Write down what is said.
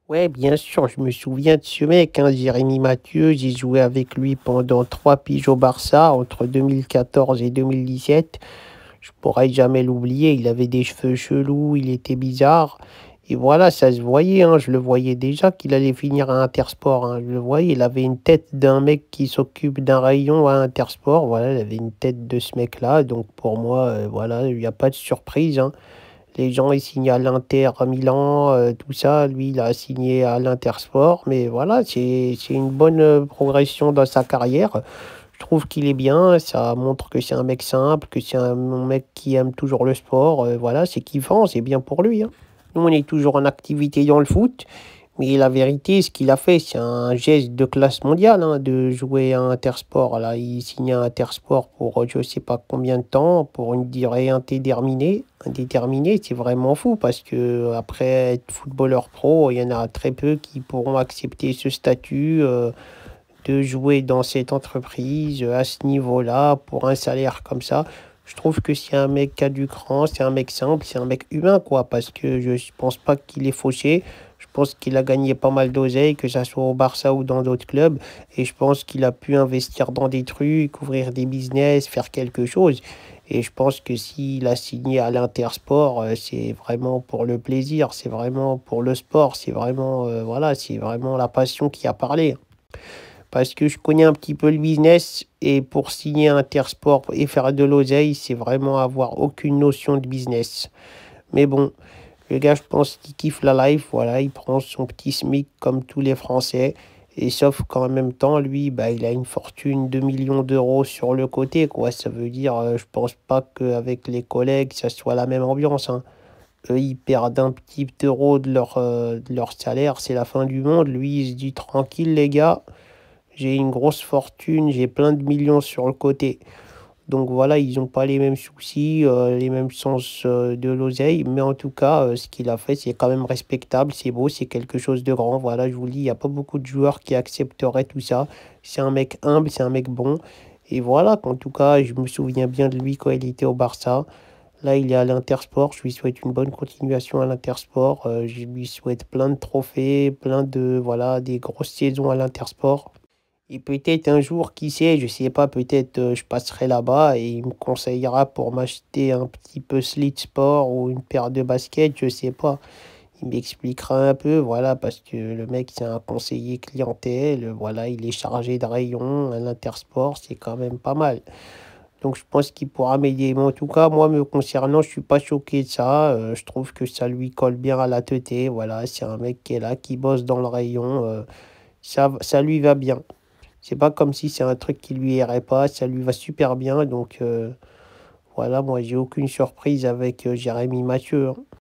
Ouais, bien sûr, je me souviens de ce mec, hein, Jérémy Mathieu. J'ai joué avec lui pendant 3 piges au Barça entre 2014 et 2017. Je pourrais jamais l'oublier. Il avait des cheveux chelous, il était bizarre. Et voilà, ça se voyait, hein, je le voyais déjà qu'il allait finir à Intersport, hein, je le voyais, il avait une tête d'un mec qui s'occupe d'un rayon à Intersport. Voilà, il avait une tête de ce mec-là. Donc pour moi, voilà, il n'y a pas de surprise, hein. Les gens, ils signent à l'Inter Milan, tout ça. Lui, il a signé à l'Intersport. Mais voilà, c'est une bonne progression dans sa carrière. Je trouve qu'il est bien. Ça montre que c'est un mec simple, que c'est un mec qui aime toujours le sport. Voilà, c'est kiffant, c'est bien pour lui, hein. Nous, on est toujours en activité dans le foot. Mais la vérité, ce qu'il a fait, c'est un geste de classe mondiale, hein, de jouer à Intersport. Là, il signe à Intersport pour je ne sais pas combien de temps, pour une durée indéterminée. Indéterminée, c'est vraiment fou parce que après être footballeur pro, il y en a très peu qui pourront accepter ce statut, de jouer dans cette entreprise à ce niveau-là pour un salaire comme ça. Je trouve que c'est un mec qui a du cran, c'est un mec simple, c'est un mec humain, quoi, parce que je pense pas qu'il est fauché. Je pense qu'il a gagné pas mal d'oseille, que ça soit au Barça ou dans d'autres clubs. Et je pense qu'il a pu investir dans des trucs, ouvrir des business, faire quelque chose. Et je pense que s'il a signé à l'Intersport, c'est vraiment pour le plaisir, c'est vraiment pour le sport, c'est vraiment, voilà, c'est vraiment la passion qui a parlé. Parce que je connais un petit peu le business et pour signer Intersport et faire de l'oseille, c'est vraiment avoir aucune notion de business. Mais bon, le gars, je pense qu'il kiffe la life, voilà, il prend son petit SMIC comme tous les Français. Et sauf qu'en même temps, lui, bah, il a une fortune de millions d'euros sur le côté, quoi. Ça veut dire, je pense pas qu'avec les collègues, ça soit la même ambiance, hein. Eux, ils perdent un petit euro de leur salaire, c'est la fin du monde. Lui, il se dit tranquille, les gars. J'ai une grosse fortune, j'ai plein de millions sur le côté. Donc voilà, ils n'ont pas les mêmes soucis, les mêmes sens de l'oseille. Mais en tout cas, ce qu'il a fait, c'est quand même respectable, c'est beau, c'est quelque chose de grand. Voilà, je vous le dis, il n'y a pas beaucoup de joueurs qui accepteraient tout ça. C'est un mec humble, c'est un mec bon. Et voilà, en tout cas, je me souviens bien de lui quand il était au Barça. Là, il est à l'Intersport. Je lui souhaite une bonne continuation à l'Intersport. Je lui souhaite plein de trophées, plein de, voilà, des grosses saisons à l'Intersport. Et peut-être un jour, qui sait, je sais pas, peut-être je passerai là-bas et il me conseillera pour m'acheter un petit peu Slit Sport ou une paire de baskets, je sais pas. Il m'expliquera un peu, voilà, parce que le mec, c'est un conseiller clientèle, voilà, il est chargé de rayon à l'Intersport, c'est quand même pas mal. Donc je pense qu'il pourra m'aider. Mais en tout cas, moi, me concernant, je suis pas choqué de ça. Je trouve que ça lui colle bien à la tête. Voilà, c'est un mec qui est là, qui bosse dans le rayon. Ça lui va bien. C'est pas comme si c'est un truc qui lui irait pas, ça lui va super bien. Donc voilà, moi j'ai aucune surprise avec Jérémy Mathieu, hein.